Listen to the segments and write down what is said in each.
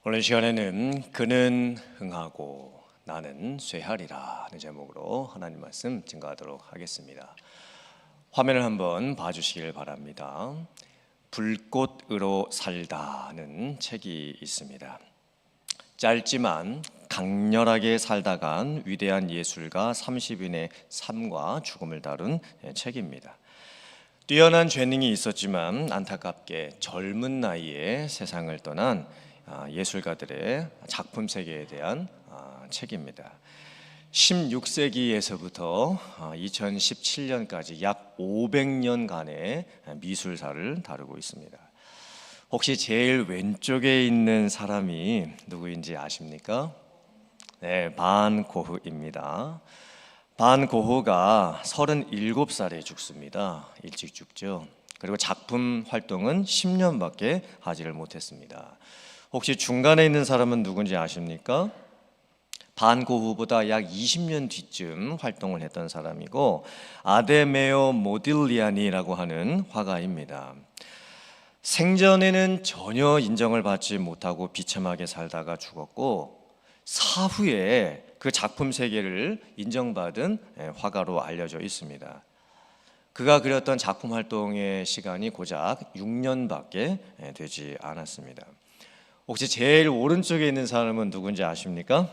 오늘 시간에는 그는 흥하고 나는 쇠하리라 는 제목으로 하나님 말씀 증거하도록 하겠습니다. 화면을 한번 봐주시길 바랍니다. 불꽃으로 살다는 책이 있습니다. 짧지만 강렬하게 살다간 위대한 예술가 30인의 삶과 죽음을 다룬 책입니다. 뛰어난 재능이 있었지만 안타깝게 젊은 나이에 세상을 떠난 예술가들의 작품 세계에 대한 책입니다. 16세기에서부터 2017년까지 약 500년간의 미술사를 다루고 있습니다. 혹시 제일 왼쪽에 있는 사람이 누구인지 아십니까? 네, 반 고흐입니다. 반 고흐가 37살에 죽습니다. 일찍 죽죠. 그리고 작품 활동은 10년밖에 하지를 못했습니다. 혹시 중간에 있는 사람은 누군지 아십니까? 반 고흐보다 약 20년 뒤쯤 활동을 했던 사람이고 아데메오 모딜리아니라고 하는 화가입니다. 생전에는 전혀 인정을 받지 못하고 비참하게 살다가 죽었고 사후에 그 작품 세계를 인정받은 화가로 알려져 있습니다. 그가 그렸던 작품 활동의 시간이 고작 6년밖에 되지 않았습니다. 혹시 제일 오른쪽에 있는 사람은 누군지 아십니까?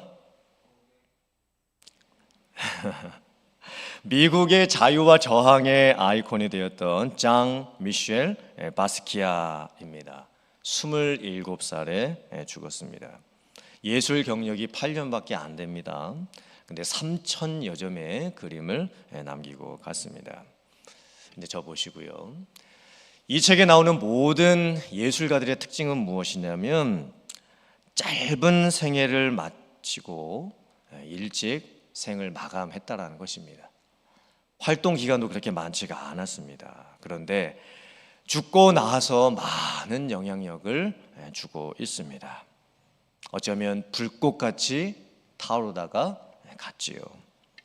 미국의 자유와 저항의 아이콘이 되었던 장 미셸 바스키아입니다. 27살에 죽었습니다. 예술 경력이 8년밖에 안 됩니다. 근데 3,000여 점의 그림을 남기고 갔습니다. 근데 저 보시고요. 이 책에 나오는 모든 예술가들의 특징은 무엇이냐면 짧은 생애를 마치고 일찍 생을 마감했다라는 것입니다. 활동 기간도 그렇게 많지가 않았습니다. 그런데 죽고 나서 많은 영향력을 주고 있습니다. 어쩌면 불꽃같이 타오르다가 갔지요.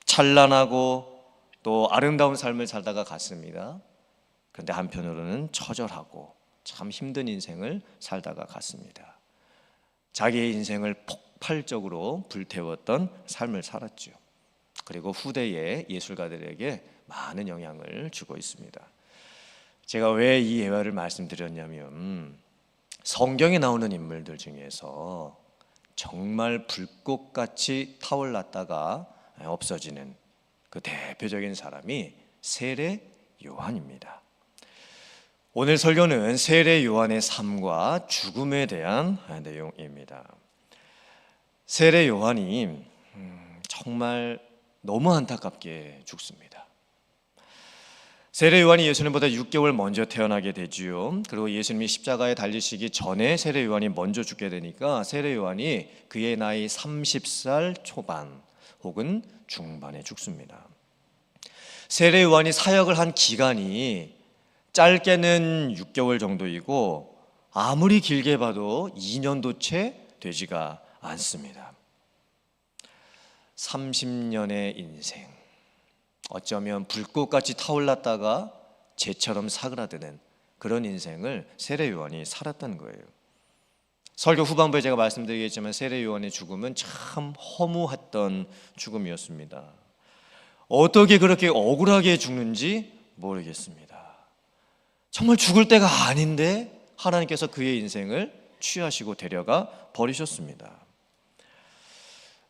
찬란하고 또 아름다운 삶을 살다가 갔습니다. 그런데 한편으로는 처절하고 참 힘든 인생을 살다가 갔습니다. 자기의 인생을 폭발적으로 불태웠던 삶을 살았죠. 그리고 후대의 예술가들에게 많은 영향을 주고 있습니다. 제가 왜 이 예화를 말씀드렸냐면 성경에 나오는 인물들 중에서 정말 불꽃같이 타올랐다가 없어지는 그 대표적인 사람이 세례 요한입니다. 오늘 설교는 세례 요한의 삶과 죽음에 대한 내용입니다. 세례 요한이 정말 너무 안타깝게 죽습니다. 세례 요한이 예수님보다 6개월 먼저 태어나게 되지요. 그리고 예수님이 십자가에 달리시기 전에 세례 요한이 먼저 죽게 되니까 세례 요한이 그의 나이 30살 초반 혹은 중반에 죽습니다. 세례 요한이 사역을 한 기간이 짧게는 6개월 정도이고 아무리 길게 봐도 2년도 채 되지가 않습니다. 30년의 인생, 어쩌면 불꽃같이 타올랐다가 재처럼 사그라드는 그런 인생을 세례 요한이 살았다는 거예요. 설교 후반부에 제가 말씀드리겠지만 세례 요한의 죽음은 참 허무했던 죽음이었습니다. 어떻게 그렇게 억울하게 죽는지 모르겠습니다. 정말 죽을 때가 아닌데 하나님께서 그의 인생을 취하시고 데려가 버리셨습니다.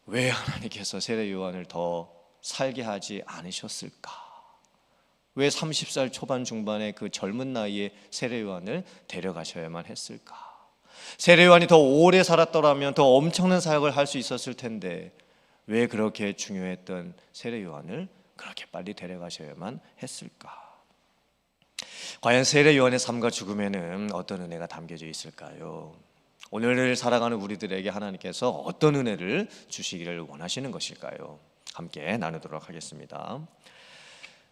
왜 하나님께서 세례 요한을 더 살게 하지 않으셨을까? 왜 30살 초반 중반의 그 젊은 나이에 세례 요한을 데려가셔야만 했을까? 세례 요한이 더 오래 살았더라면 더 엄청난 사역을 할 수 있었을 텐데 왜 그렇게 중요했던 세례 요한을 그렇게 빨리 데려가셔야만 했을까? 과연 세례 요한의 삶과 죽음에는 어떤 은혜가 담겨져 있을까요? 오늘을 살아가는 우리들에게 하나님께서 어떤 은혜를 주시기를 원하시는 것일까요? 함께 나누도록 하겠습니다.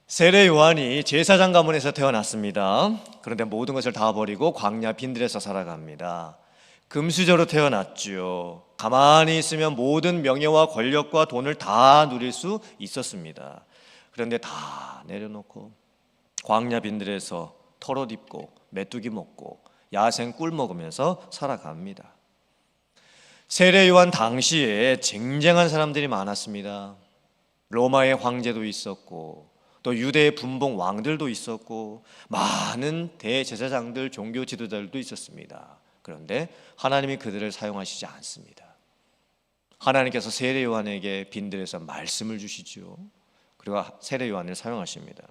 세례 요한이 제사장 가문에서 태어났습니다. 그런데 모든 것을 다 버리고 광야 빈들에서 살아갑니다. 금수저로 태어났죠. 가만히 있으면 모든 명예와 권력과 돈을 다 누릴 수 있었습니다. 그런데 다 내려놓고 광야 빈들에서 털옷 입고 메뚜기 먹고 야생 꿀 먹으면서 살아갑니다. 세례 요한 당시에 쟁쟁한 사람들이 많았습니다. 로마의 황제도 있었고 또 유대의 분봉 왕들도 있었고 많은 대제사장들, 종교 지도자들도 있었습니다. 그런데 하나님이 그들을 사용하시지 않습니다. 하나님께서 세례 요한에게 빈들에서 말씀을 주시죠. 그리고 세례 요한을 사용하십니다.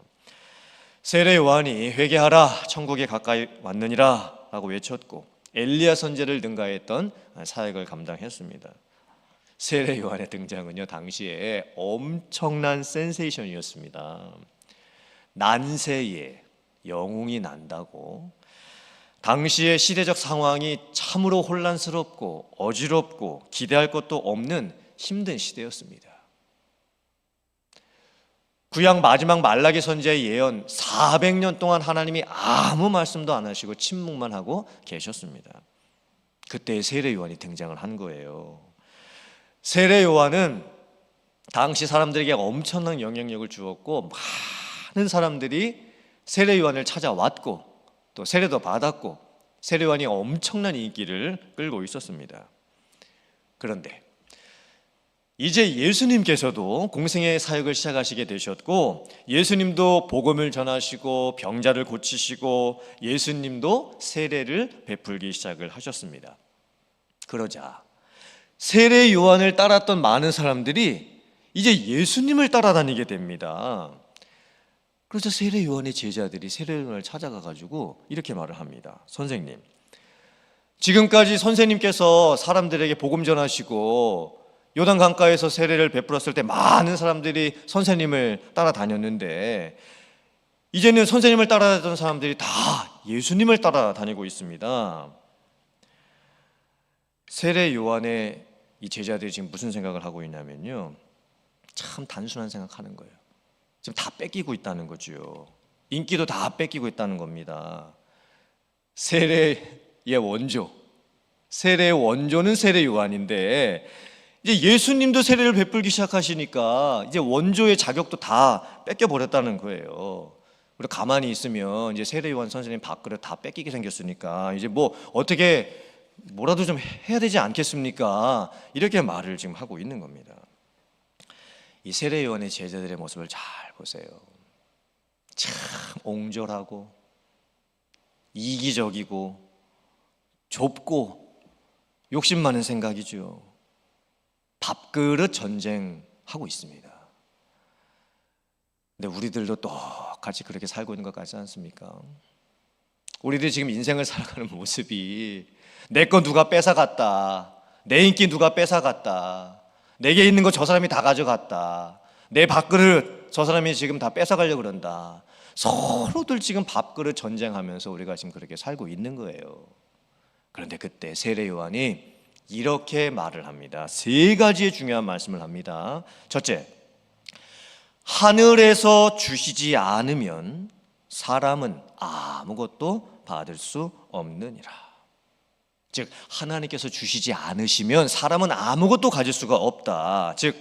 세례 요한이 회개하라 천국에 가까이 왔느니라 라고 외쳤고 엘리야 선지자를 능가했던 사역을 감당했습니다. 세례 요한의 등장은요 당시에 엄청난 센세이션이었습니다. 난세에 영웅이 난다고, 당시의 시대적 상황이 참으로 혼란스럽고 어지럽고 기대할 것도 없는 힘든 시대였습니다. 구약 마지막 말라기 선지자의 예언 400년 동안 하나님이 아무 말씀도 안 하시고 침묵만 하고 계셨습니다. 그때 세례 요한이 등장을 한 거예요. 세례 요한은 당시 사람들에게 엄청난 영향력을 주었고 많은 사람들이 세례 요한을 찾아왔고 또 세례도 받았고 세례 요한이 엄청난 인기를 끌고 있었습니다. 그런데 이제 예수님께서도 공생의 사역을 시작하시게 되셨고 예수님도 복음을 전하시고 병자를 고치시고 예수님도 세례를 베풀기 시작을 하셨습니다. 그러자 세례 요한을 따랐던 많은 사람들이 이제 예수님을 따라다니게 됩니다. 그래서 세례 요한의 제자들이 세례 요한을 찾아가 가지고 이렇게 말을 합니다. 선생님, 지금까지 선생님께서 사람들에게 복음 전하시고 요단 강가에서 세례를 베풀었을 때 많은 사람들이 선생님을 따라다녔는데 이제는 선생님을 따라다녔던 사람들이 다 예수님을 따라다니고 있습니다. 세례 요한의 이 제자들이 지금 무슨 생각을 하고 있냐면요, 참 단순한 생각하는 거예요. 지금 다 뺏기고 있다는 거죠. 인기도 다 뺏기고 있다는 겁니다. 세례의 원조, 세례의 원조는 세례 요한인데 이제 예수님도 세례를 베풀기 시작하시니까 이제 원조의 자격도 다 뺏겨버렸다는 거예요. 그리고 가만히 있으면 이제 세례 요한 선생님 밥그릇 다 뺏기게 생겼으니까 이제 뭐 어떻게 뭐라도 좀 해야 되지 않겠습니까? 이렇게 말을 지금 하고 있는 겁니다. 이 세례 요한의 제자들의 모습을 잘 보세요. 참 옹졸하고 이기적이고 좁고 욕심 많은 생각이죠. 밥그릇 전쟁하고 있습니다. 근데 우리들도 똑같이 그렇게 살고 있는 것 같지 않습니까? 우리들이 지금 인생을 살아가는 모습이 내 거 누가 뺏어갔다, 내 인기 누가 뺏어갔다, 내게 있는 거 저 사람이 다 가져갔다, 내 밥그릇 저 사람이 지금 다 뺏어가려고 그런다, 서로들 지금 밥그릇 전쟁하면서 우리가 지금 그렇게 살고 있는 거예요. 그런데 그때 세례 요한이 이렇게 말을 합니다. 세 가지의 중요한 말씀을 합니다. 첫째, 하늘에서 주시지 않으면 사람은 아무것도 받을 수 없느니라. 즉 하나님께서 주시지 않으시면 사람은 아무것도 가질 수가 없다. 즉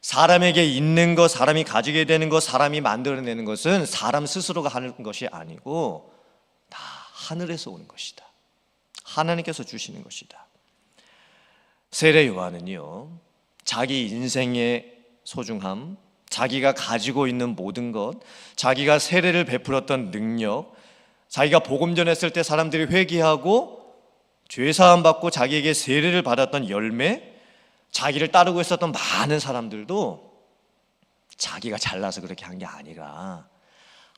사람에게 있는 것, 사람이 가지게 되는 것, 사람이 만들어내는 것은 사람 스스로가 하는 것이 아니고 다 하늘에서 오는 것이다. 하나님께서 주시는 것이다. 세례 요한은요, 자기 인생의 소중함, 자기가 가지고 있는 모든 것, 자기가 세례를 베풀었던 능력, 자기가 복음 전했을 때 사람들이 회개하고 죄사함 받고 자기에게 세례를 받았던 열매, 자기를 따르고 있었던 많은 사람들도 자기가 잘나서 그렇게 한 게 아니라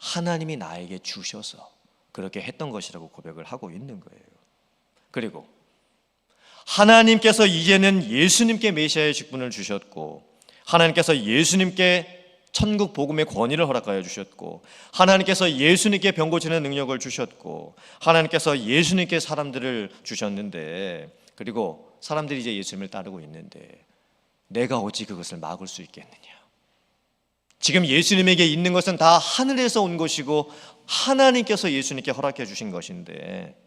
하나님이 나에게 주셔서 그렇게 했던 것이라고 고백을 하고 있는 거예요. 그리고 하나님께서 이제는 예수님께 메시아의 직분을 주셨고 하나님께서 예수님께 천국 복음의 권위를 허락하여 주셨고 하나님께서 예수님께 병 고치는 능력을 주셨고 하나님께서 예수님께 사람들을 주셨는데 그리고 사람들이 이제 예수님을 따르고 있는데 내가 어찌 그것을 막을 수 있겠느냐. 지금 예수님에게 있는 것은 다 하늘에서 온 것이고 하나님께서 예수님께 허락해 주신 것인데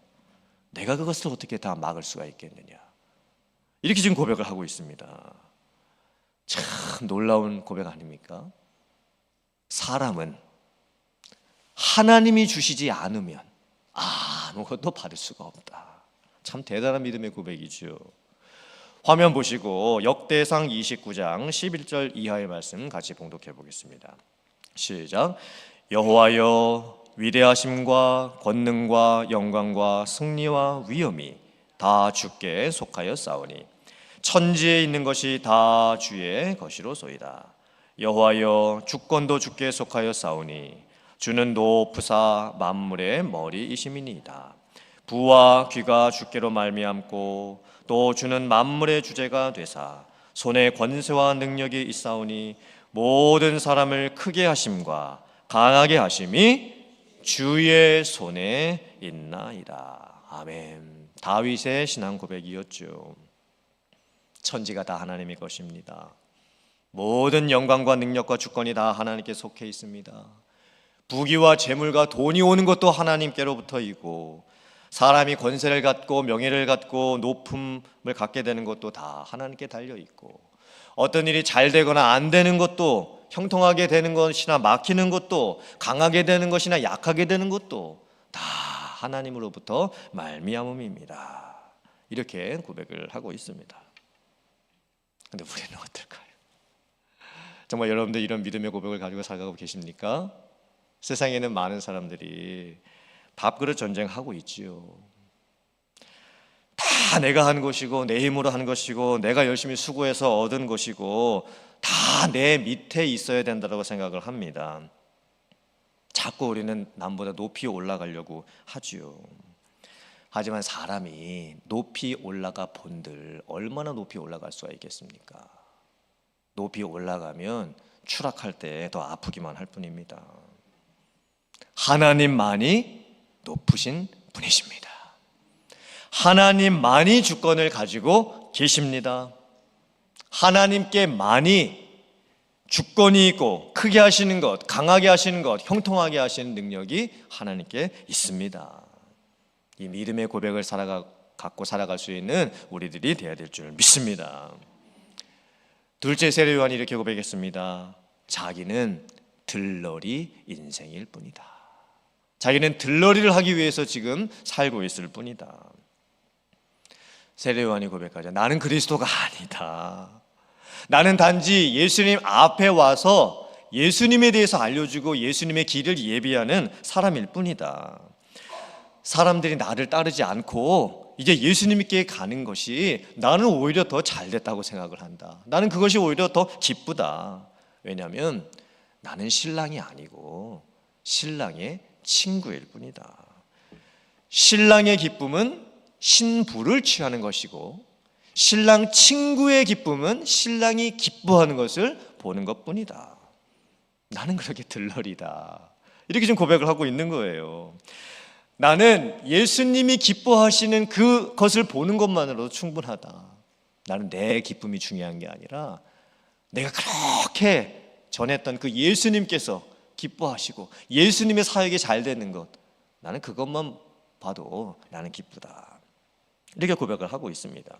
내가 그것을 어떻게 다 막을 수가 있겠느냐. 이렇게 지금 고백을 하고 있습니다. 참 놀라운 고백 아닙니까? 사람은 하나님이 주시지 않으면 아무것도 받을 수가 없다. 참 대단한 믿음의 고백이죠. 화면 보시고 역대상 29장 11절 이하의 말씀 같이 봉독해 보겠습니다. 시작. 여호와여, 위대하심과 권능과 영광과 승리와 위엄이 다 주께 속하였사오니 천지에 있는 것이 다 주의 것이로소이다. 여호와여, 주권도 주께 속하였사오니 주는 높으사 만물의 머리이심이니이다. 부와 귀가 주께로 말미암고 또 주는 만물의 주제가 되사 손에 권세와 능력이 있사오니 모든 사람을 크게 하심과 강하게 하심이 주의 손에 있나이다. 아멘. 다윗의 신앙 고백이었죠. 천지가 다 하나님의 것입니다. 모든 영광과 능력과 주권이 다 하나님께 속해 있습니다. 부귀와 재물과 돈이 오는 것도 하나님께로부터이고 사람이 권세를 갖고 명예를 갖고 높음을 갖게 되는 것도 다 하나님께 달려있고 어떤 일이 잘 되거나 안 되는 것도 형통하게 되는 것이나 막히는 것도 강하게 되는 것이나 약하게 되는 것도 다 하나님으로부터 말미암음입니다. 이렇게 고백을 하고 있습니다. 근데 우리는 어떨까요? 정말 여러분들 이런 믿음의 고백을 가지고 살아가고 계십니까? 세상에는 많은 사람들이 밥그릇 전쟁하고 있지요. 다 내가 한 것이고 내 힘으로 한 것이고 내가 열심히 수고해서 얻은 것이고 다 내 밑에 있어야 된다고 생각을 합니다. 자꾸 우리는 남보다 높이 올라가려고 하지요. 하지만 사람이 높이 올라가 본들 얼마나 높이 올라갈 수가 있겠습니까? 높이 올라가면 추락할 때 더 아프기만 할 뿐입니다. 하나님만이 높으신 분이십니다. 하나님만이 주권을 가지고 계십니다. 하나님께만이 주권이 있고 크게 하시는 것, 강하게 하시는 것, 형통하게 하시는 능력이 하나님께 있습니다. 이 믿음의 고백을 갖고 살아갈 수 있는 우리들이 되어야 될 줄 믿습니다. 둘째 세례 요한이 이렇게 고백했습니다. 자기는 들러리 인생일 뿐이다. 자기는 들러리를 하기 위해서 지금 살고 있을 뿐이다. 세례 요한이 고백하자. 나는 그리스도가 아니다. 나는 단지 예수님 앞에 와서 예수님에 대해서 알려주고 예수님의 길을 예비하는 사람일 뿐이다. 사람들이 나를 따르지 않고 이제 예수님께 가는 것이 나는 오히려 더 잘됐다고 생각을 한다. 나는 그것이 오히려 더 기쁘다. 왜냐하면 나는 신랑이 아니고 신랑의 친구일 뿐이다. 신랑의 기쁨은 신부를 취하는 것이고 신랑 친구의 기쁨은 신랑이 기뻐하는 것을 보는 것뿐이다. 나는 그렇게 들러리다. 이렇게 좀 고백을 하고 있는 거예요. 나는 예수님이 기뻐하시는 그것을 보는 것만으로도 충분하다. 나는 내 기쁨이 중요한 게 아니라 내가 그렇게 전했던 그 예수님께서 기뻐하시고 예수님의 사역이 잘 되는 것, 나는 그것만 봐도 나는 기쁘다. 이렇게 고백을 하고 있습니다.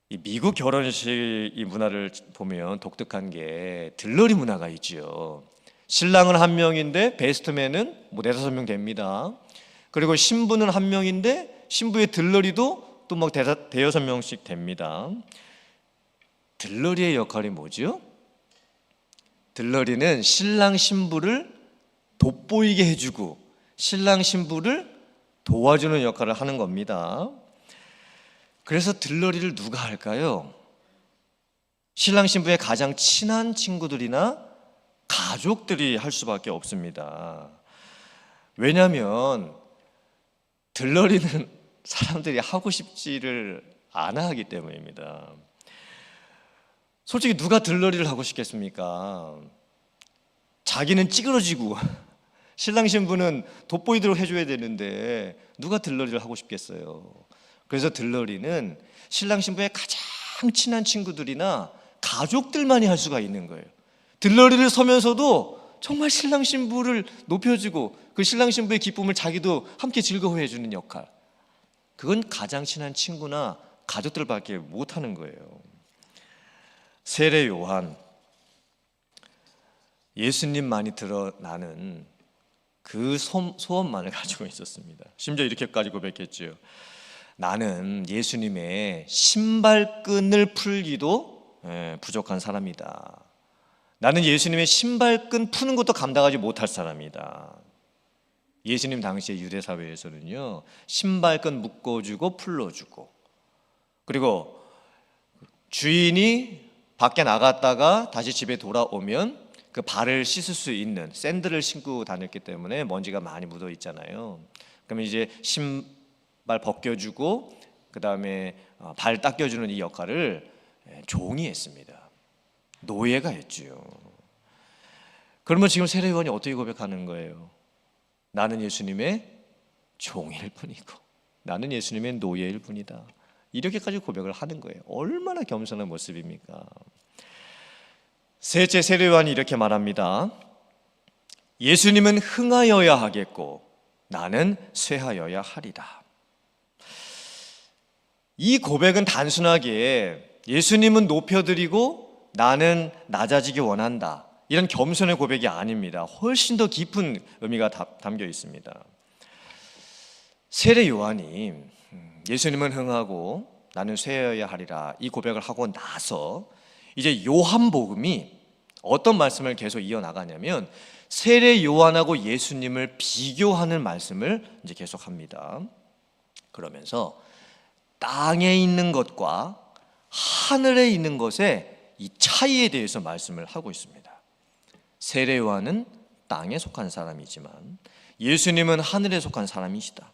이 미국 결혼식 이 문화를 보면 독특한 게 들러리 문화가 있지요. 신랑은 한 명인데 베스트맨은 뭐 4-5명 됩니다. 그리고 신부는 한 명인데 신부의 들러리도 또 막 5-6명씩 됩니다. 들러리의 역할이 뭐죠? 들러리는 신랑 신부를 돋보이게 해주고 신랑 신부를 도와주는 역할을 하는 겁니다. 그래서 들러리를 누가 할까요? 신랑 신부의 가장 친한 친구들이나 가족들이 할 수밖에 없습니다. 왜냐하면 들러리는 사람들이 하고 싶지를 않아 하기 때문입니다. 솔직히 누가 들러리를 하고 싶겠습니까? 자기는 찌그러지고 신랑 신부는 돋보이도록 해줘야 되는데 누가 들러리를 하고 싶겠어요? 그래서 들러리는 신랑 신부의 가장 친한 친구들이나 가족들만이 할 수가 있는 거예요. 들러리를 서면서도 정말 신랑 신부를 높여주고 그 신랑 신부의 기쁨을 자기도 함께 즐거워해주는 역할, 그건 가장 친한 친구나 가족들밖에 못하는 거예요. 세례 요한, 예수님만이 드러나는 그 소원만을 가지고 있었습니다. 심지어 이렇게까지 고백했지요. 나는 예수님의 신발끈을 풀기도 부족한 사람이다. 나는 예수님의 신발끈 푸는 것도 감당하지 못할 사람이다. 예수님 당시의 유대 사회에서는요, 신발끈 묶어주고 풀어주고, 그리고 주인이 밖에 나갔다가 다시 집에 돌아오면 그 발을 씻을 수 있는 샌들을 신고 다녔기 때문에 먼지가 많이 묻어 있잖아요. 그러면 이제 신발 벗겨주고 그 다음에 발 닦여주는 이 역할을 종이 했습니다. 노예가 했지요. 그러면 지금 세례요한이 어떻게 고백하는 거예요? 나는 예수님의 종일 뿐이고 나는 예수님의 노예일 뿐이다. 이렇게까지 고백을 하는 거예요. 얼마나 겸손한 모습입니까? 셋째, 세례요한이 이렇게 말합니다. 예수님은 흥하여야 하겠고 나는 쇠하여야 하리다. 이 고백은 단순하게 예수님은 높여드리고 나는 낮아지기 원한다, 이런 겸손의 고백이 아닙니다. 훨씬 더 깊은 의미가 담겨 있습니다. 세례 요한이 예수님은 흥하고 나는 쇠하여야 하리라 이 고백을 하고 나서 이제 요한복음이 어떤 말씀을 계속 이어나가냐면 세례 요한하고 예수님을 비교하는 말씀을 이제 계속합니다. 그러면서 땅에 있는 것과 하늘에 있는 것의 이 차이에 대해서 말씀을 하고 있습니다. 세례 요한은 땅에 속한 사람이지만 예수님은 하늘에 속한 사람이시다.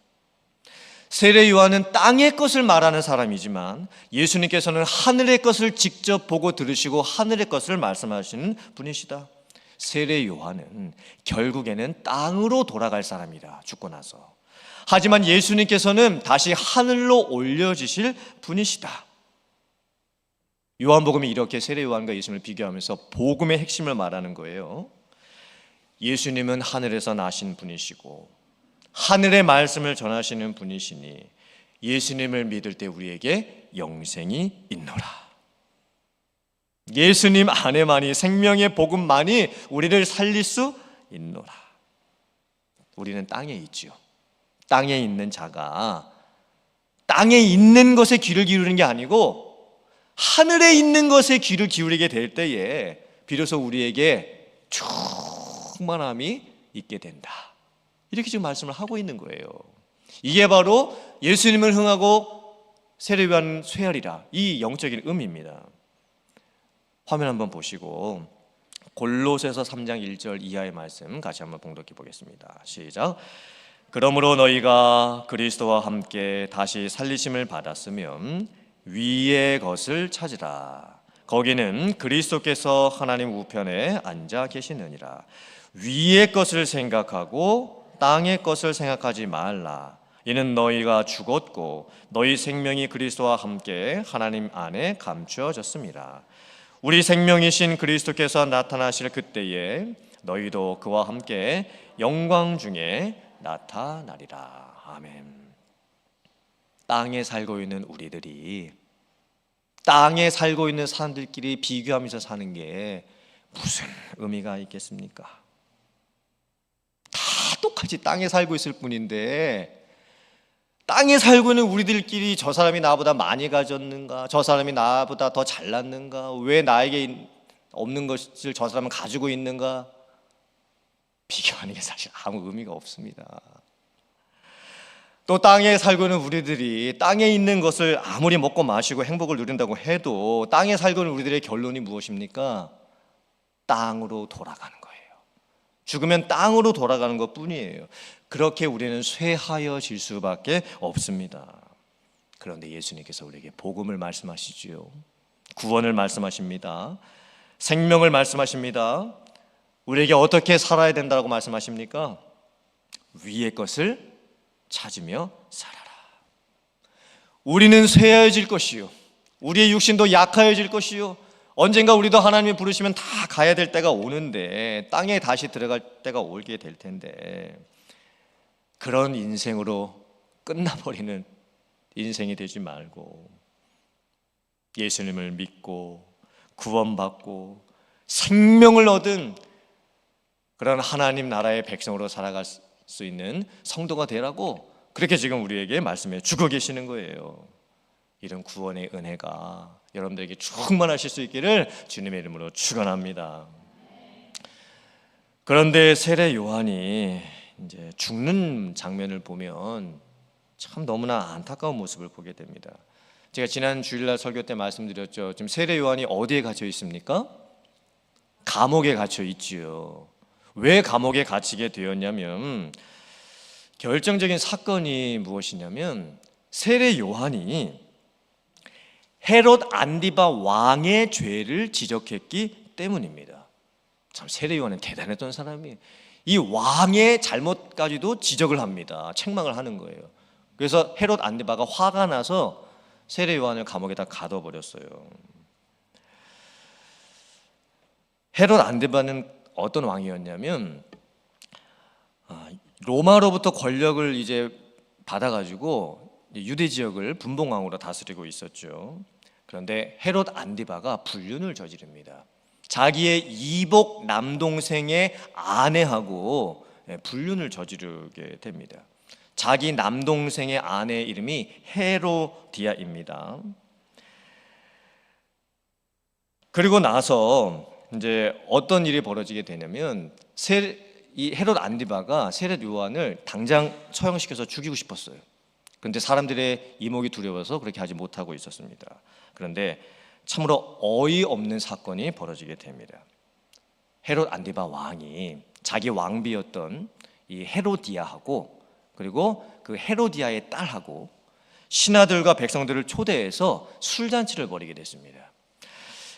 세례 요한은 땅의 것을 말하는 사람이지만 예수님께서는 하늘의 것을 직접 보고 들으시고 하늘의 것을 말씀하시는 분이시다. 세례 요한은 결국에는 땅으로 돌아갈 사람이다, 죽고 나서. 하지만 예수님께서는 다시 하늘로 올려지실 분이시다. 요한복음이 이렇게 세례 요한과 예수님을 비교하면서 복음의 핵심을 말하는 거예요. 예수님은 하늘에서 나신 분이시고 하늘의 말씀을 전하시는 분이시니 예수님을 믿을 때 우리에게 영생이 있노라. 예수님 안에만이, 생명의 복음만이 우리를 살릴 수 있노라. 우리는 땅에 있지요. 땅에 있는 자가 땅에 있는 것에 귀를 기울이는 게 아니고 하늘에 있는 것에 귀를 기울이게 될 때에 비로소 우리에게 충만함이 있게 된다. 이렇게 지금 말씀을 하고 있는 거예요. 이게 바로 예수님을 흥하고 세례 요한 쇠하리라, 이 영적인 의미입니다. 화면 한번 보시고 골로새서 3장 1절 이하의 말씀 같이 한번 봉독해 보겠습니다. 시작. 그러므로 너희가 그리스도와 함께 다시 살리심을 받았으면 위의 것을 찾으라. 거기는 그리스도께서 하나님 우편에 앉아 계시느니라. 위의 것을 생각하고 땅의 것을 생각하지 말라. 이는 너희가 죽었고 너희 생명이 그리스도와 함께 하나님 안에 감추어졌습니다. 우리 생명이신 그리스도께서 나타나실 그때에 너희도 그와 함께 영광 중에 나타나리라. 아멘. 땅에 살고 있는 우리들이 땅에 살고 있는 사람들끼리 비교하면서 사는 게 무슨 의미가 있겠습니까? 다 똑같이 땅에 살고 있을 뿐인데 땅에 살고 있는 우리들끼리 저 사람이 나보다 많이 가졌는가, 저 사람이 나보다 더 잘났는가, 왜 나에게 없는 것을 저 사람은 가지고 있는가, 비교하는 게 사실 아무 의미가 없습니다. 또 땅에 살고 있는 우리들이 땅에 있는 것을 아무리 먹고 마시고 행복을 누린다고 해도 땅에 살고 있는 우리들의 결론이 무엇입니까? 땅으로 돌아가는 거예요. 죽으면 땅으로 돌아가는 것 뿐이에요. 그렇게 우리는 쇠하여질 수밖에 없습니다. 그런데 예수님께서 우리에게 복음을 말씀하시지요. 구원을 말씀하십니다. 생명을 말씀하십니다. 우리에게 어떻게 살아야 된다고 말씀하십니까? 위의 것을 찾으며 살아라. 우리는 쇠하여질 것이요, 우리의 육신도 약하여질 것이요, 언젠가 우리도 하나님이 부르시면 다 가야 될 때가 오는데, 땅에 다시 들어갈 때가 오게 될 텐데, 그런 인생으로 끝나버리는 인생이 되지 말고 예수님을 믿고 구원받고 생명을 얻은 그런 하나님 나라의 백성으로 살아갈 수 있는 성도가 되라고 그렇게 지금 우리에게 말씀해 주고 계시는 거예요. 이런 구원의 은혜가 여러분들에게 충만하실 수 있기를 주님의 이름으로 축원합니다. 그런데 세례 요한이 이제 죽는 장면을 보면 참 너무나 안타까운 모습을 보게 됩니다. 제가 지난 주일날 설교 때 말씀드렸죠. 지금 세례 요한이 어디에 갇혀 있습니까? 감옥에 갇혀 있지요. 왜 감옥에 갇히게 되었냐면 결정적인 사건이 무엇이냐면 세례 요한이 헤롯 안디바 왕의 죄를 지적했기 때문입니다. 참 세례 요한은 대단했던 사람이 이 왕의 잘못까지도 지적을 합니다. 책망을 하는 거예요. 그래서 헤롯 안디바가 화가 나서 세례 요한을 감옥에다 가둬버렸어요. 헤롯 안디바는 어떤 왕이었냐면 로마로부터 권력을 이제 받아가지고 유대 지역을 분봉왕으로 다스리고 있었죠. 그런데 헤롯 안디바가 불륜을 저지릅니다. 자기의 이복 남동생의 아내하고 불륜을 저지르게 됩니다. 자기 남동생의 아내의 이름이 헤로디아입니다. 그리고 나서 이제 어떤 일이 벌어지게 되냐면 이 헤롯 안디바가 세례 요한을 당장 처형시켜서 죽이고 싶었어요. 그런데 사람들의 이목이 두려워서 그렇게 하지 못하고 있었습니다. 그런데 참으로 어이없는 사건이 벌어지게 됩니다. 헤롯 안디바 왕이 자기 왕비였던 이 헤로디아하고 그리고 그 헤로디아의 딸하고 신하들과 백성들을 초대해서 술잔치를 벌이게 됐습니다.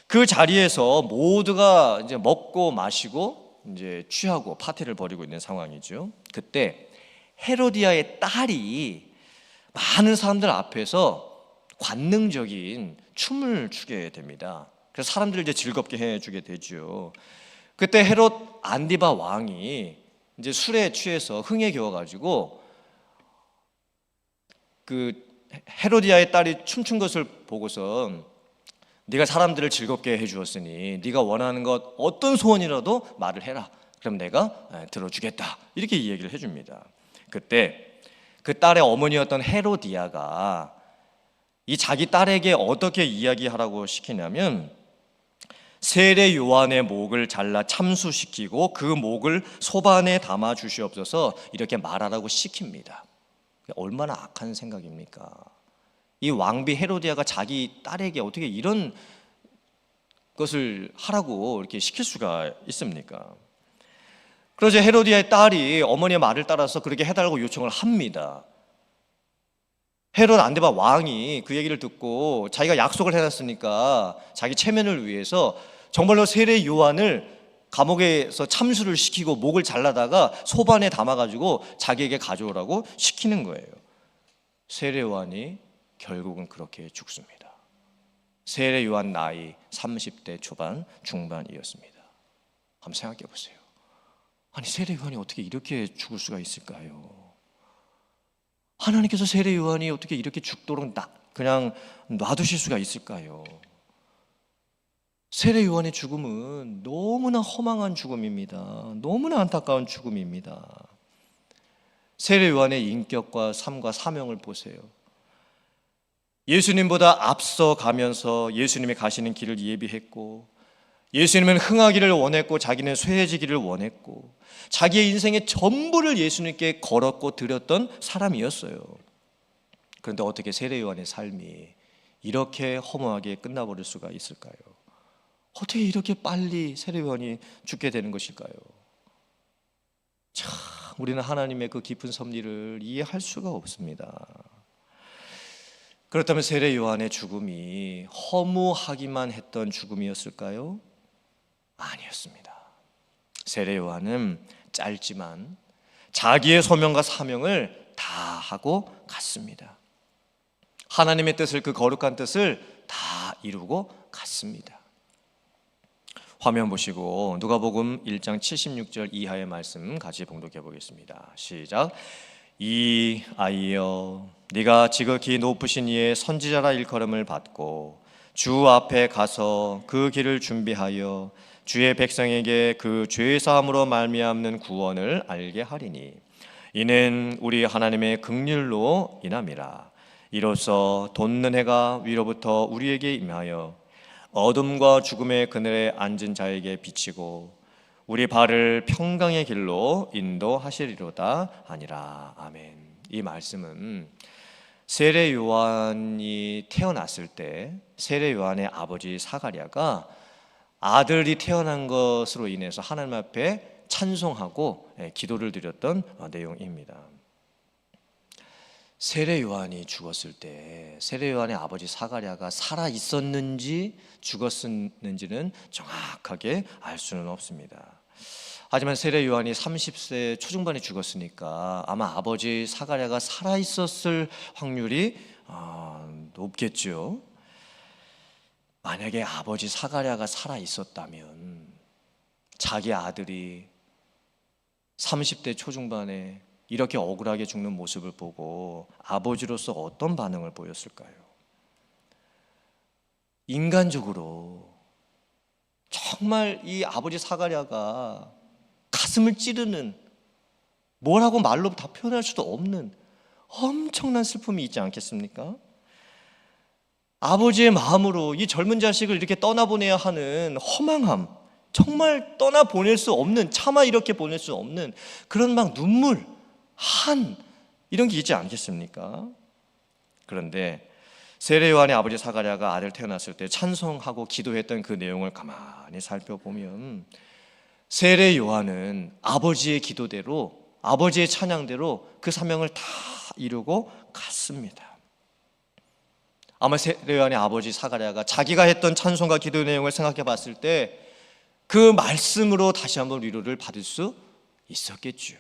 그 자리에서 모두가 이제 먹고 마시고 이제 취하고 파티를 벌이고 있는 상황이죠. 그때 헤로디아의 딸이 많은 사람들 앞에서 관능적인 춤을 추게 됩니다. 그래서 사람들을 이제 즐겁게 해주게 되죠. 그때 헤롯 안디바 왕이 이제 술에 취해서 흥에 겨워가지고 그 헤로디아의 딸이 춤춘 것을 보고서 네가 사람들을 즐겁게 해주었으니 네가 원하는 것 어떤 소원이라도 말을 해라. 그럼 내가 들어주겠다. 이렇게 이 얘기를 해줍니다. 그때 그 딸의 어머니였던 헤로디아가 이 자기 딸에게 어떻게 이야기하라고 시키냐면 세례 요한의 목을 잘라 참수시키고 그 목을 소반에 담아 주시옵소서 이렇게 말하라고 시킵니다. 얼마나 악한 생각입니까? 이 왕비 헤로디아가 자기 딸에게 어떻게 이런 것을 하라고 이렇게 시킬 수가 있습니까? 그러자 헤로디아의 딸이 어머니의 말을 따라서 그렇게 해달라고 요청을 합니다. 헤롯 안디바 왕이 그 얘기를 듣고 자기가 약속을 해놨으니까 자기 체면을 위해서 정말로 세례 요한을 감옥에서 참수를 시키고 목을 잘라다가 소반에 담아가지고 자기에게 가져오라고 시키는 거예요. 세례 요한이 결국은 그렇게 죽습니다. 세례 요한 나이 30대 초반 중반이었습니다. 한번 생각해 보세요. 아니 세례 요한이 어떻게 이렇게 죽을 수가 있을까요? 하나님께서 세례 요한이 어떻게 이렇게 죽도록 그냥 놔두실 수가 있을까요? 세례 요한의 죽음은 너무나 허망한 죽음입니다. 너무나 안타까운 죽음입니다. 세례 요한의 인격과 삶과 사명을 보세요. 예수님보다 앞서 가면서 예수님이 가시는 길을 예비했고 예수님은 흥하기를 원했고 자기는 쇠해지기를 원했고 자기의 인생의 전부를 예수님께 걸었고 드렸던 사람이었어요. 그런데 어떻게 세례 요한의 삶이 이렇게 허무하게 끝나버릴 수가 있을까요? 어떻게 이렇게 빨리 세례 요한이 죽게 되는 것일까요? 참 우리는 하나님의 그 깊은 섭리를 이해할 수가 없습니다. 그렇다면 세례 요한의 죽음이 허무하기만 했던 죽음이었을까요? 아니었습니다. 세례 요한은 짧지만 자기의 소명과 사명을 다 하고 갔습니다. 하나님의 뜻을, 그 거룩한 뜻을 다 이루고 갔습니다. 화면 보시고 누가복음 1장 76절 이하의 말씀 같이 봉독해 보겠습니다. 시작. 이 아이여 네가 지극히 높으신 이의 선지자라 일컬음을 받고 주 앞에 가서 그 길을 준비하여 주의 백성에게 그 죄 사함으로 말미암는 구원을 알게 하리니 이는 우리 하나님의 긍휼로 인함이라. 이로써 돋는 해가 위로부터 우리에게 임하여 어둠과 죽음의 그늘에 앉은 자에게 비치고 우리 발을 평강의 길로 인도하시리로다 하니라. 아멘. 이 말씀은 세례 요한이 태어났을 때 세례 요한의 아버지 사가랴가 아들이 태어난 것으로 인해서 하나님 앞에 찬송하고 기도를 드렸던 내용입니다. 세례 요한이 죽었을 때 세례 요한의 아버지 사가랴가 살아 있었는지 죽었는지는 정확하게 알 수는 없습니다. 하지만 세례 요한이 30세 초중반에 죽었으니까 아마 아버지 사가랴가 살아 있었을 확률이 높겠죠. 만약에 아버지 사가랴가 살아 있었다면 자기 아들이 30대 초중반에 이렇게 억울하게 죽는 모습을 보고 아버지로서 어떤 반응을 보였을까요? 인간적으로 정말 이 아버지 사가랴가 가슴을 찌르는, 뭐라고 말로 다 표현할 수도 없는 엄청난 슬픔이 있지 않겠습니까? 아버지의 마음으로 이 젊은 자식을 이렇게 떠나보내야 하는 허망함, 정말 떠나보낼 수 없는, 차마 이렇게 보낼 수 없는 그런 막 눈물, 이런 게 있지 않겠습니까? 그런데 세례 요한의 아버지 사가랴가 아들 태어났을 때 찬송하고 기도했던 그 내용을 가만히 살펴보면 세례 요한은 아버지의 기도대로, 아버지의 찬양대로 그 사명을 다 이루고 갔습니다. 아마 세례 요한의 아버지 사가랴가 자기가 했던 찬송과 기도 내용을 생각해 봤을 때 그 말씀으로 다시 한번 위로를 받을 수 있었겠죠.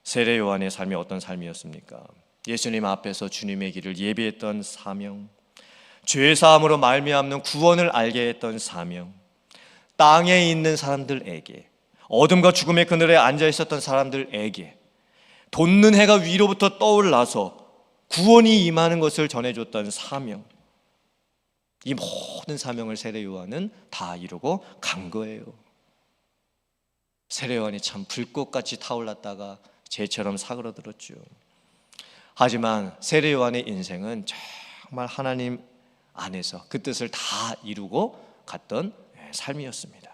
세례 요한의 삶이 어떤 삶이었습니까? 예수님 앞에서 주님의 길을 예비했던 사명, 죄 사함으로 말미암는 구원을 알게 했던 사명, 땅에 있는 사람들에게, 어둠과 죽음의 그늘에 앉아 있었던 사람들에게 돋는 해가 위로부터 떠올라서 구원이 임하는 것을 전해줬던 사명, 이 모든 사명을 세례 요한은 다 이루고 간 거예요. 세례 요한이 참 불꽃같이 타올랐다가 재처럼 사그러들었죠. 하지만 세례 요한의 인생은 정말 하나님 안에서 그 뜻을 다 이루고 갔던 삶이었습니다.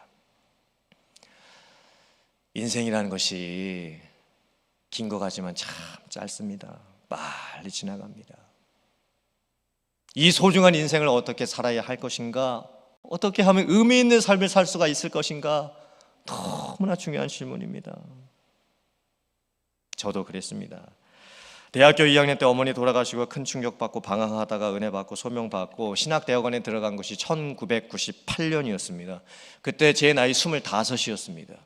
인생이라는 것이 긴 것 같지만 참 짧습니다. 빨리 지나갑니다. 이 소중한 인생을 어떻게 살아야 할 것인가, 어떻게 하면 의미 있는 삶을 살 수가 있을 것인가, 너무나 중요한 질문입니다. 저도 그랬습니다. 대학교 2학년 때 어머니 돌아가시고 큰 충격받고 방황하다가 은혜 받고 소명 받고 신학대학원에 들어간 것이 1998년이었습니다. 그때 제 나이 25이었습니다.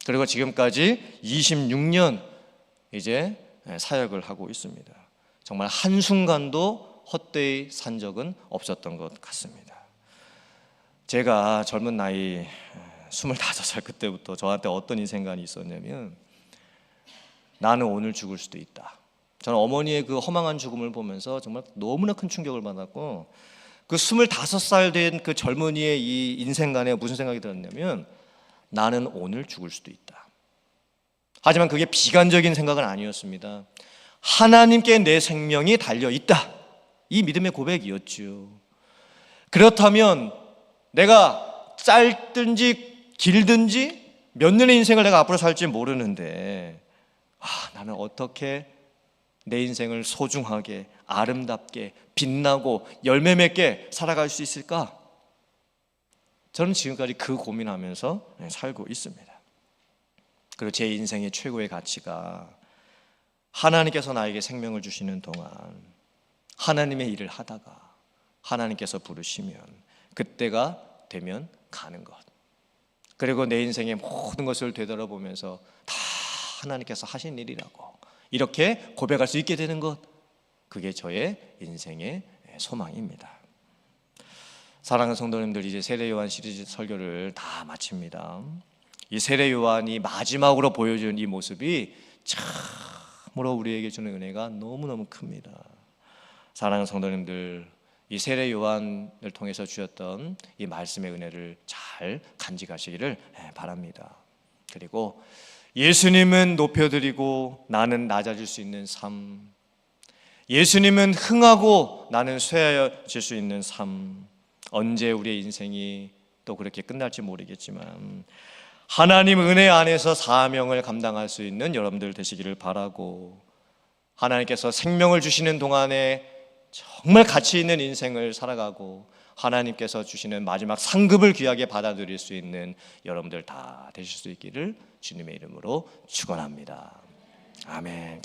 그리고 지금까지 26년 이제 사역을 하고 있습니다. 정말 한순간도 헛되이 산 적은 없었던 것 같습니다. 제가 젊은 나이 25살 그때부터 저한테 어떤 인생관이 있었냐면, 나는 오늘 죽을 수도 있다. 저는 어머니의 그 허망한 죽음을 보면서 정말 너무나 큰 충격을 받았고, 그 25살 된 그 젊은이의 이 인생관에 무슨 생각이 들었냐면, 나는 오늘 죽을 수도 있다. 하지만 그게 비관적인 생각은 아니었습니다. 하나님께 내 생명이 달려있다. 이 믿음의 고백이었죠. 그렇다면 내가 짧든지 길든지 몇 년의 인생을 내가 앞으로 살지 모르는데, 나는 어떻게 내 인생을 소중하게, 아름답게, 빛나고 열매 맺게 살아갈 수 있을까? 저는 지금까지 그 고민하면서 살고 있습니다. 그리고 제 인생의 최고의 가치가 하나님께서 나에게 생명을 주시는 동안 하나님의 일을 하다가 하나님께서 부르시면 그때가 되면 가는 것, 그리고 내 인생의 모든 것을 되돌아보면서 다 하나님께서 하신 일이라고 이렇게 고백할 수 있게 되는 것, 그게 저의 인생의 소망입니다. 사랑하는 성도님들, 이제 세례 요한 시리즈 설교를 다 마칩니다. 이 세례 요한이 마지막으로 보여준 이 모습이 참으로 우리에게 주는 은혜가 너무너무 큽니다. 사랑하는 성도님들, 이 세례 요한을 통해서 주셨던 이 말씀의 은혜를 잘 간직하시기를 바랍니다. 그리고 예수님은 높여드리고 나는 낮아질 수 있는 삶, 예수님은 흥하고 나는 쇠하여질 수 있는 삶. 언제 우리의 인생이 또 그렇게 끝날지 모르겠지만 하나님 은혜 안에서 사명을 감당할 수 있는 여러분들 되시기를 바라고, 하나님께서 생명을 주시는 동안에 정말 가치 있는 인생을 살아가고 하나님께서 주시는 마지막 상급을 귀하게 받아들일 수 있는 여러분들 다 되실 수 있기를 주님의 이름으로 축원합니다. 아멘.